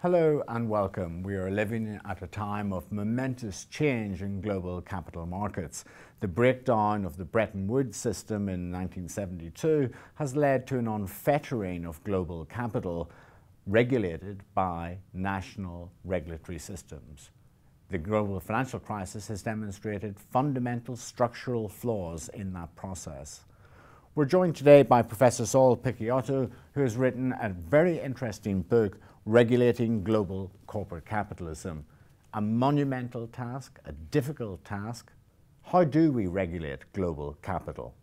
Hello and welcome. We are living at a time of momentous change in global capital markets. The breakdown of the Bretton Woods system in 1972 has led to an unfettering of global capital regulated by national regulatory systems. The global financial crisis has demonstrated fundamental structural flaws in that process. We're joined today by Professor Saul Picciotto, who has written a very interesting book, Regulating Global Corporate Capitalism. A monumental task, a difficult task. How do we regulate global capital?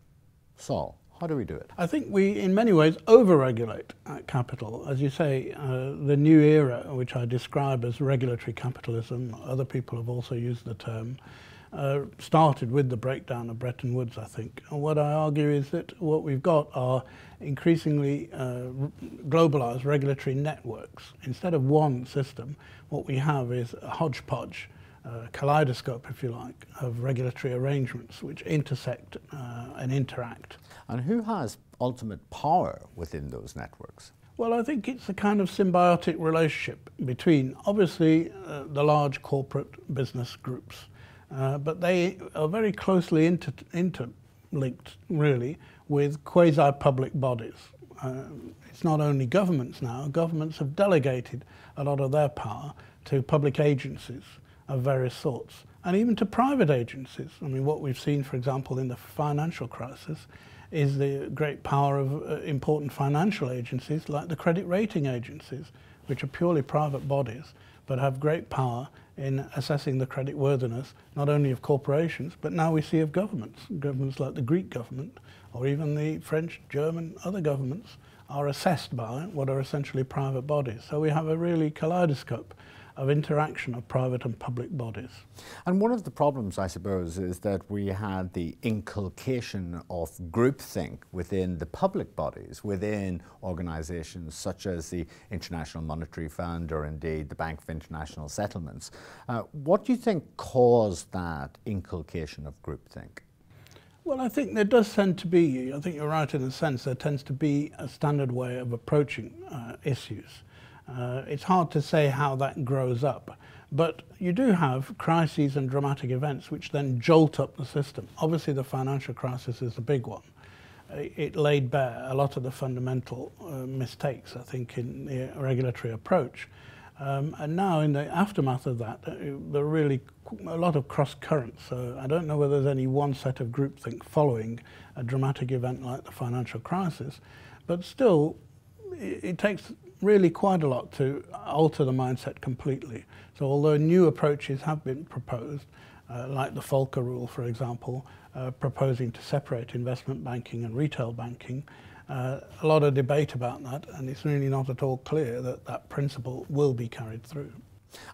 Saul, how do we do it? I think we, in many ways, over-regulate capital. As you say, the new era, which I describe as regulatory capitalism, other people have also used the term, started with the breakdown of Bretton Woods, I think. And what I argue is that what we've got are increasingly globalized regulatory networks. Instead of one system, what we have is a hodgepodge, kaleidoscope, if you like, of regulatory arrangements which intersect and interact. And who has ultimate power within those networks? Well, I think it's a kind of symbiotic relationship between, obviously, the large corporate business groups, but they are very closely interlinked, really, with quasi-public bodies. It's not only governments now. Governments have delegated a lot of their power to public agencies of various sorts, and even to private agencies. I mean, what we've seen, for example, in the financial crisis is the great power of important financial agencies like the credit rating agencies, which are purely private bodies, but have great power in assessing the creditworthiness, not only of corporations, but now we see of governments. Governments like the Greek government, or even the French, German, other governments, are assessed by what are essentially private bodies. So we have a really kaleidoscope of interaction of private and public bodies. And one of the problems, I suppose, is that we had the inculcation of groupthink within the public bodies, within organisations such as the International Monetary Fund or indeed the Bank of International Settlements. What do you think caused that inculcation of groupthink? Well, I think there does tend to be, I think you're right in the sense, there tends to be a standard way of approaching issues. It's hard to say how that grows up, but you do have crises and dramatic events which then jolt up the system. Obviously the financial crisis is a big one. It laid bare a lot of the fundamental mistakes, I think, in the regulatory approach. And now in the aftermath of that, there are really a lot of cross currents. So I don't know whether there's any one set of groupthink following a dramatic event like the financial crisis, but still it takes really quite a lot to alter the mindset completely. So although new approaches have been proposed, like the Volcker rule, for example, proposing to separate investment banking and retail banking, a lot of debate about that, and it's really not at all clear that that principle will be carried through.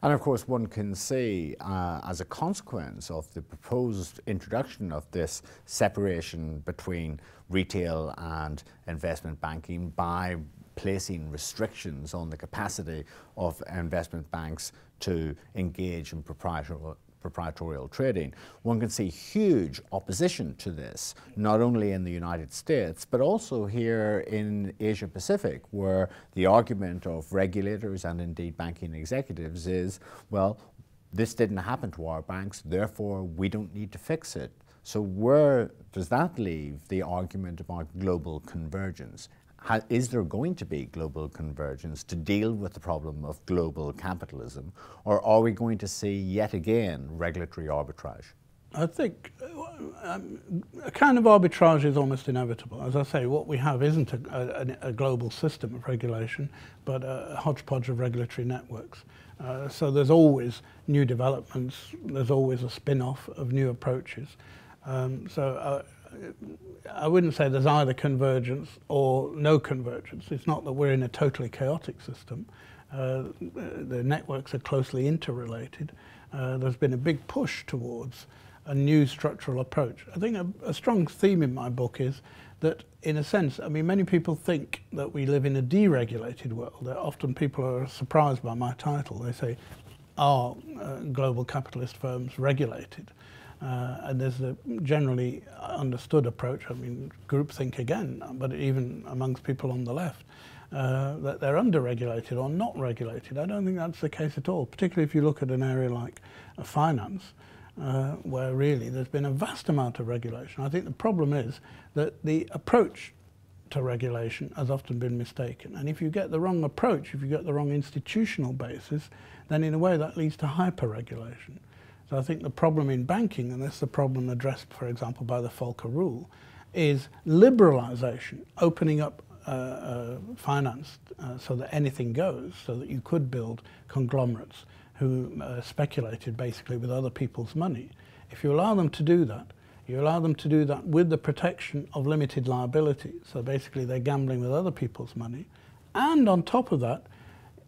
And of course one can see as a consequence of the proposed introduction of this separation between retail and investment banking by placing restrictions on the capacity of investment banks to engage in proprietorial trading. One can see huge opposition to this, not only in the United States, but also here in Asia Pacific, where the argument of regulators and indeed banking executives is, well, this didn't happen to our banks, therefore we don't need to fix it. So where does that leave the argument about global convergence? Is there going to be global convergence to deal with the problem of global capitalism, or are we going to see yet again regulatory arbitrage? I think a kind of arbitrage is almost inevitable. As I say, what we have isn't a global system of regulation, but a hodgepodge of regulatory networks. So there's always new developments, there's always a spin-off of new approaches. I wouldn't say there's either convergence or no convergence. It's not that we're in a totally chaotic system. The networks are closely interrelated. There's been a big push towards a new structural approach. I think a strong theme in my book is that, in a sense, I mean, many people think that we live in a deregulated world. Often people are surprised by my title. They say, are global capitalist firms regulated? And there's a generally understood approach, I mean, groupthink again, but even amongst people on the left, that they're under-regulated or not regulated. I don't think that's the case at all, particularly if you look at an area like finance, where really there's been a vast amount of regulation. I think the problem is that the approach to regulation has often been mistaken. And if you get the wrong approach, if you get the wrong institutional basis, then in a way that leads to hyper-regulation. So I think the problem in banking, and this is the problem addressed, for example, by the Volcker Rule, is liberalisation, opening up finance so that anything goes, so that you could build conglomerates who speculated basically with other people's money. If you allow them to do that, you allow them to do that with the protection of limited liability. So basically they're gambling with other people's money. And on top of that,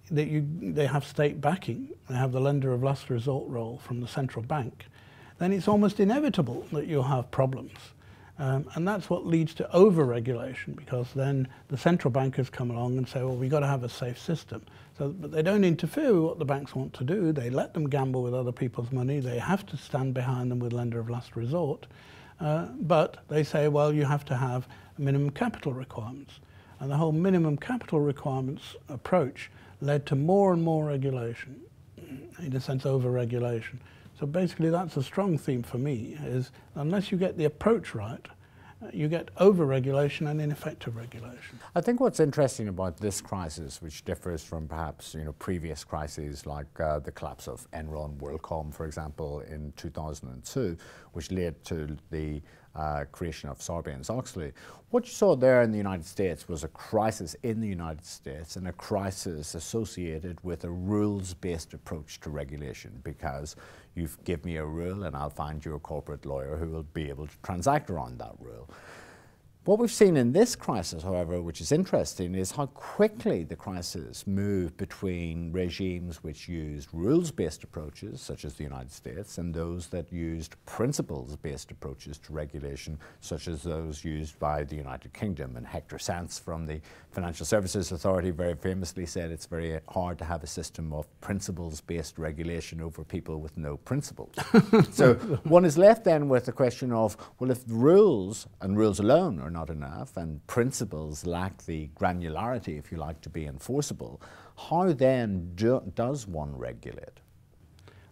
they have state backing, they have the lender of last resort role from the central bank, then it's almost inevitable that you'll have problems. And that's what leads to over-regulation, because then the central bankers come along and say, well, we've got to have a safe system. So, but they don't interfere with what the banks want to do. They let them gamble with other people's money. They have to stand behind them with lender of last resort. But they say, well, you have to have minimum capital requirements. And the whole minimum capital requirements approach led to more and more regulation, in a sense over-regulation. So basically that's a strong theme for me, is unless you get the approach right, you get over-regulation and ineffective regulation. I think what's interesting about this crisis, which differs from perhaps previous crises like the collapse of Enron, WorldCom, for example, in 2002, which led to the creation of Sarbanes-Oxley. What you saw there in the United States was a crisis in the United States and a crisis associated with a rules-based approach to regulation, because you give me a rule and I'll find you a corporate lawyer who will be able to transact around that rule. What we've seen in this crisis, however, which is interesting, is how quickly the crisis moved between regimes which used rules-based approaches, such as the United States, and those that used principles-based approaches to regulation, such as those used by the United Kingdom. And Hector Sanz from the Financial Services Authority very famously said it's very hard to have a system of principles-based regulation over people with no principles. So one is left then with the question of, well, if rules, and rules alone, are not enough, and principles lack the granularity, if you like, to be enforceable, how then does one regulate?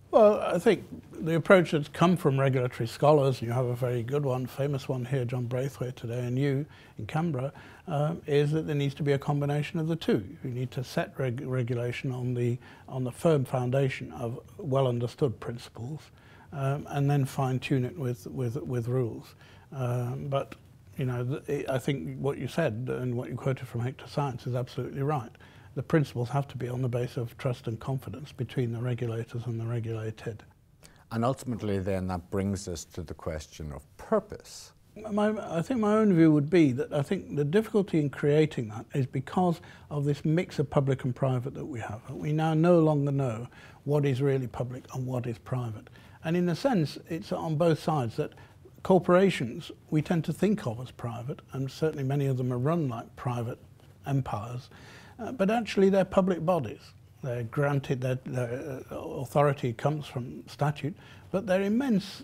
Well, I think the approach that's come from regulatory scholars, you have a very good one, famous one here, John Braithwaite today, and you in Canberra, is that there needs to be a combination of the two. You need to set regulation on the firm foundation of well understood principles, and then fine tune it with rules. But I think what you said and what you quoted from Hector Sanz is absolutely right. The principles have to be on the basis of trust and confidence between the regulators and the regulated. And ultimately then that brings us to the question of purpose. I think my own view would be that I think the difficulty in creating that is because of this mix of public and private that we have. We now no longer know what is really public and what is private. And in a sense, it's on both sides that corporations we tend to think of as private, and certainly many of them are run like private empires, but actually they're public bodies. They're granted, their authority comes from statute, but they're immense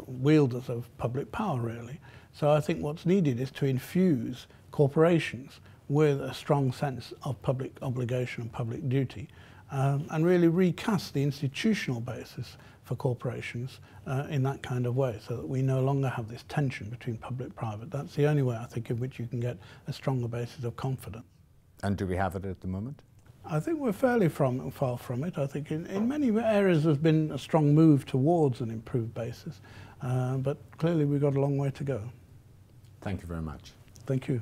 wielders of public power, really. So I think what's needed is to infuse corporations with a strong sense of public obligation and public duty, and really recast the institutional basis for corporations in that kind of way, so that we no longer have this tension between public and private. That's the only way, I think, in which you can get a stronger basis of confidence. And do we have it at the moment? I think we're fairly far from it. I think in many areas there's been a strong move towards an improved basis, but clearly we've got a long way to go. Thank you very much. Thank you.